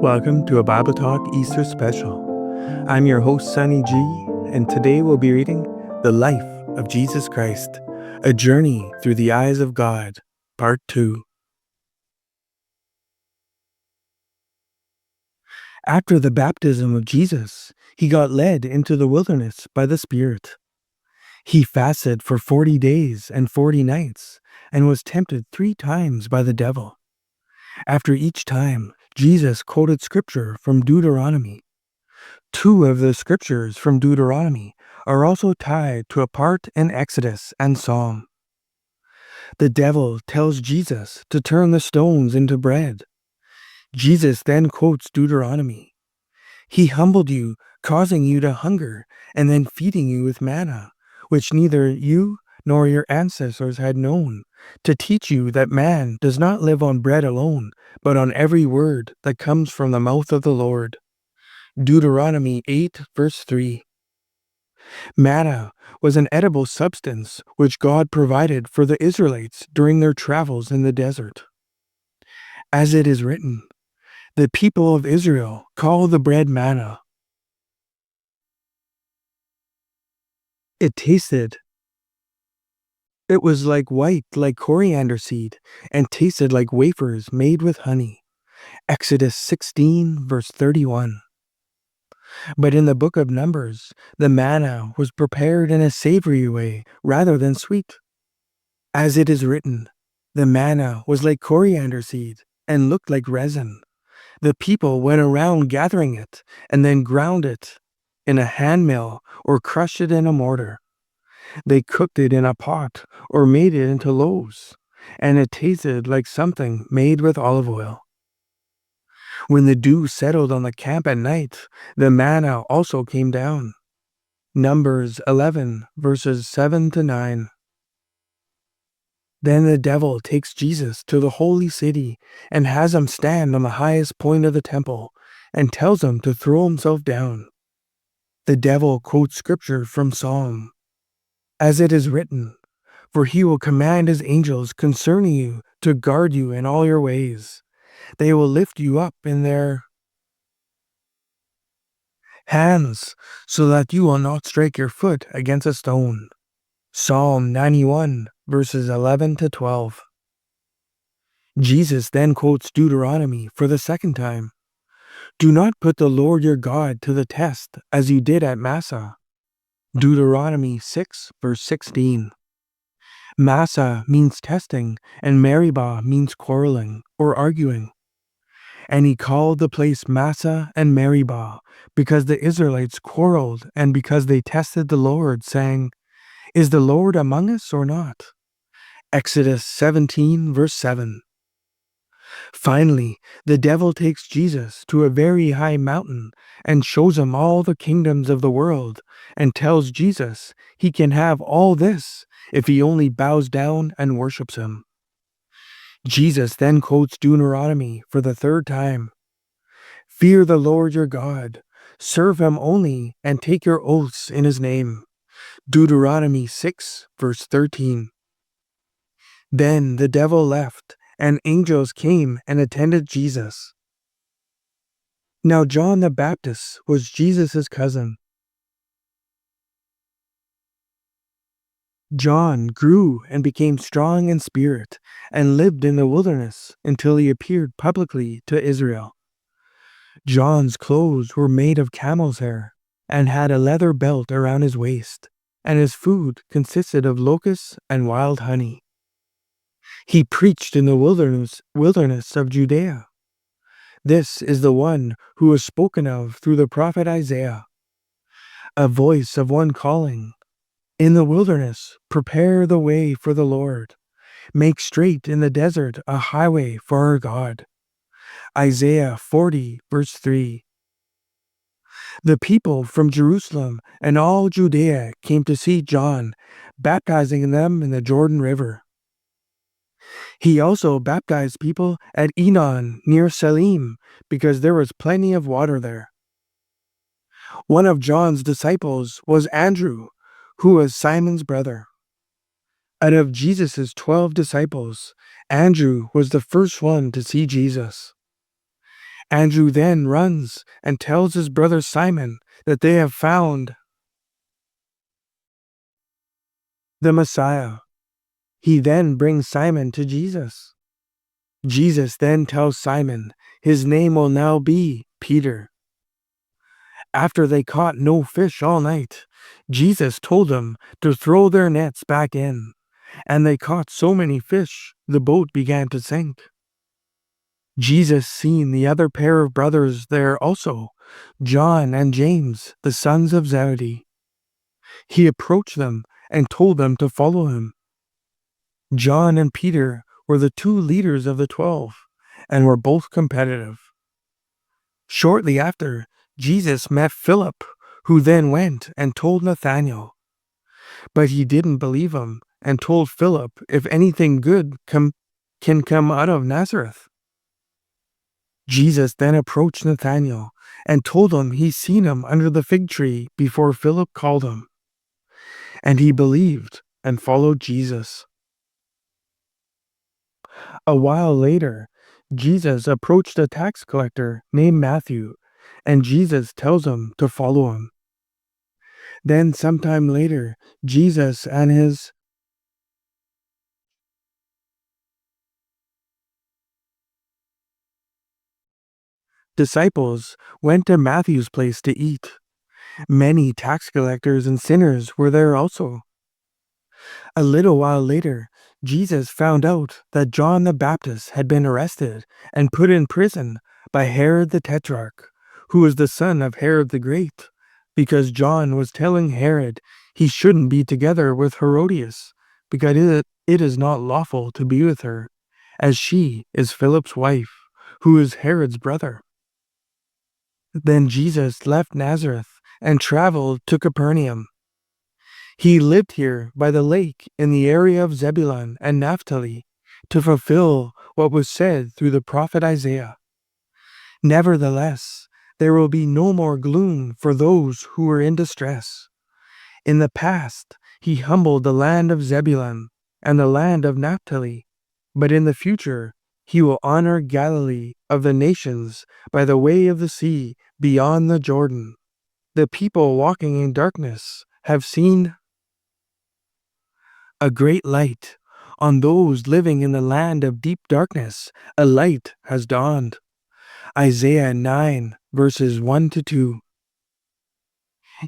Welcome to a Bible Talk Easter special. I'm your host, Sunny G, and today we'll be reading The Life of Jesus Christ, A Journey Through the Eyes of God, Part 2. After the baptism of Jesus, he got led into the wilderness by the Spirit. He fasted for 40 days and 40 nights and was tempted 3 times by the devil. After each time, Jesus quoted scripture from Deuteronomy. 2 of the scriptures from Deuteronomy are also tied to a part in Exodus and Psalm. The devil tells Jesus to turn the stones into bread. Jesus then quotes Deuteronomy. He humbled you, causing you to hunger, and then feeding you with manna, which neither you nor your ancestors had known, to teach you that man does not live on bread alone, but on every word that comes from the mouth of the Lord. Deuteronomy 8, verse 3. Manna was an edible substance which God provided for the Israelites during their travels in the desert. As it is written, the people of Israel call the bread manna. It was like white like coriander seed and tasted like wafers made with honey. Exodus 16, verse 31. But in the book of Numbers, the manna was prepared in a savory way rather than sweet. As it is written, the manna was like coriander seed and looked like resin. The people went around gathering it and then ground it in a hand mill or crushed it in a mortar. They cooked it in a pot or made it into loaves, and it tasted like something made with olive oil. When the dew settled on the camp at night, the manna also came down. Numbers 11, verses 7 to 9. Then the devil takes Jesus to the holy city and has him stand on the highest point of the temple and tells him to throw himself down. The devil quotes scripture from Psalm. As it is written, for he will command his angels concerning you to guard you in all your ways. They will lift you up in their hands so that you will not strike your foot against a stone. Psalm 91, verses 11 to 12. Jesus then quotes Deuteronomy for the second time. Do not put the Lord your God to the test as you did at Massah. Deuteronomy 6, verse 16. Massah means testing, and Meribah means quarreling or arguing. And he called the place Massah and Meribah because the Israelites quarreled and because they tested the Lord, saying, Is the Lord among us or not? Exodus 17, verse 7. Finally, the devil takes Jesus to a very high mountain and shows him all the kingdoms of the world and tells Jesus he can have all this if he only bows down and worships him. Jesus then quotes Deuteronomy for the third time. Fear the Lord your God, serve him only, and take your oaths in his name. Deuteronomy 6, verse 13. Then the devil left, and angels came and attended Jesus. Now John the Baptist was Jesus' cousin. John grew and became strong in spirit and lived in the wilderness until he appeared publicly to Israel. John's clothes were made of camel's hair and had a leather belt around his waist, and his food consisted of locusts and wild honey. He preached in the wilderness of Judea. This is the one who was spoken of through the prophet Isaiah. A voice of one calling, in the wilderness, prepare the way for the Lord. Make straight in the desert a highway for our God. Isaiah 40, verse 3. The people from Jerusalem and all Judea came to see John, baptizing them in the Jordan River. He also baptized people at Enon near Salim because there was plenty of water there. One of John's disciples was Andrew, who was Simon's brother. Out of Jesus' 12 disciples, Andrew was the first one to see Jesus. Andrew then runs and tells his brother Simon that they have found the Messiah. He then brings Simon to Jesus. Jesus then tells Simon his name will now be Peter. After they caught no fish all night, Jesus told them to throw their nets back in, and they caught so many fish the boat began to sink. Jesus seen the other pair of brothers there also, John and James, the sons of Zebedee. He approached them and told them to follow him. John and Peter were the two leaders of the 12 and were both competitive. Shortly after, Jesus met Philip, who then went and told Nathanael. But he didn't believe him and told Philip if anything good can come out of Nazareth. Jesus then approached Nathanael and told him he seen him under the fig tree before Philip called him. And he believed and followed Jesus. A while later, Jesus approached a tax collector named Matthew, and Jesus tells him to follow him. Then sometime later, Jesus and his disciples went to Matthew's place to eat. Many tax collectors and sinners were there also. A little while later, Jesus found out that John the Baptist had been arrested and put in prison by Herod the Tetrarch, who was the son of Herod the Great, because John was telling Herod he shouldn't be together with Herodias, because it is not lawful to be with her, as she is Philip's wife, who is Herod's brother. Then Jesus left Nazareth and traveled to Capernaum. He lived here by the lake in the area of Zebulun and Naphtali to fulfill what was said through the prophet Isaiah. Nevertheless, there will be no more gloom for those who are in distress. In the past, he humbled the land of Zebulun and the land of Naphtali, but in the future, he will honor Galilee of the nations by the way of the sea beyond the Jordan. The people walking in darkness have seen a great light. On those living in the land of deep darkness, a light has dawned. Isaiah 9, verses 1 to 2.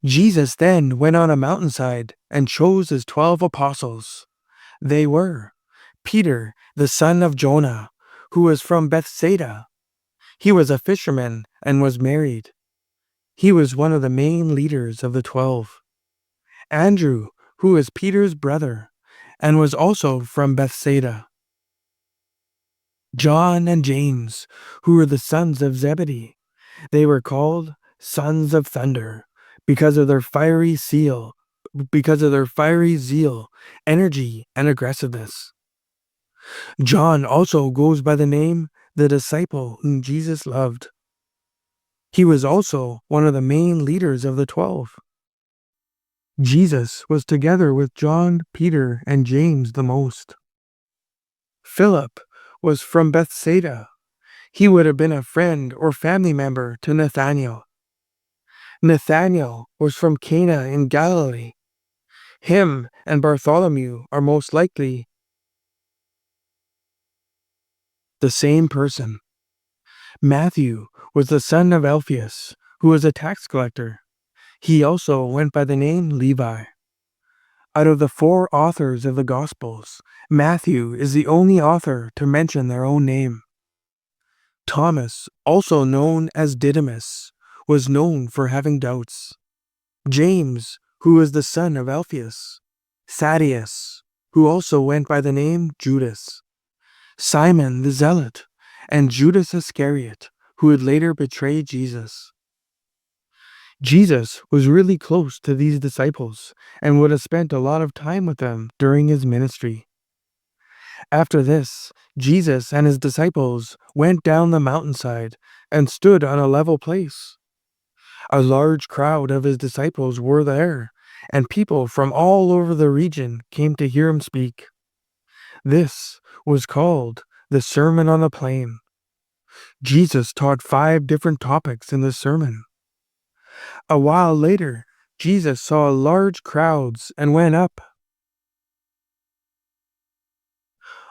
Jesus then went on a mountainside and chose his 12 apostles. They were Peter, the son of Jonah, who was from Bethsaida. He was a fisherman and was married. He was one of the main leaders of the 12. Andrew, who is Peter's brother, and was also from Bethsaida. John and James, who were the sons of Zebedee. They were called sons of thunder because of their fiery zeal, energy, and aggressiveness. John also goes by the name the disciple whom Jesus loved. He was also one of the main leaders of the 12. Jesus was together with John, Peter, and James the most. Philip was from Bethsaida. He would have been a friend or family member to Nathanael. Nathanael was from Cana in Galilee. Him and Bartholomew are most likely the same person. Matthew was the son of Alphaeus, who was a tax collector. He also went by the name Levi. Out of the 4 authors of the Gospels, Matthew is the only author to mention their own name. Thomas, also known as Didymus, was known for having doubts. James, who was the son of Alphaeus. Thaddeus, who also went by the name Judas. Simon the Zealot, and Judas Iscariot, who would later betray Jesus. Jesus was really close to these disciples and would have spent a lot of time with them during his ministry. After this, Jesus and his disciples went down the mountainside and stood on a level place. A large crowd of his disciples were there, and people from all over the region came to hear him speak. This was called the Sermon on the Plain. Jesus taught 5 different topics in this sermon. A while later, Jesus saw large crowds and went up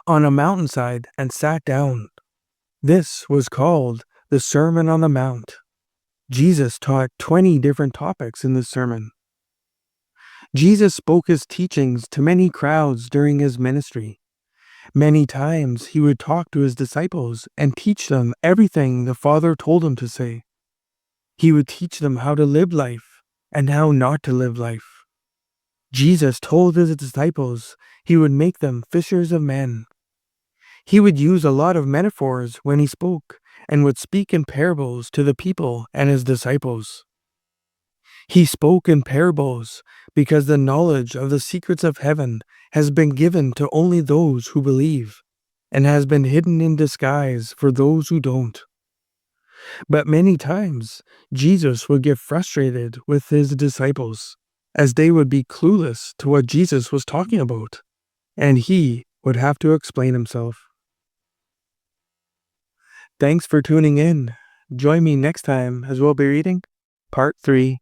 on a mountainside and sat down. This was called the Sermon on the Mount. Jesus taught 20 different topics in this sermon. Jesus spoke his teachings to many crowds during his ministry. Many times he would talk to his disciples and teach them everything the Father told him to say. He would teach them how to live life and how not to live life. Jesus told his disciples he would make them fishers of men. He would use a lot of metaphors when he spoke and would speak in parables to the people and his disciples. He spoke in parables because the knowledge of the secrets of heaven has been given to only those who believe and has been hidden in disguise for those who don't. But many times, Jesus would get frustrated with his disciples as they would be clueless to what Jesus was talking about, and he would have to explain himself. Thanks for tuning in. Join me next time as we'll be reading Part 3.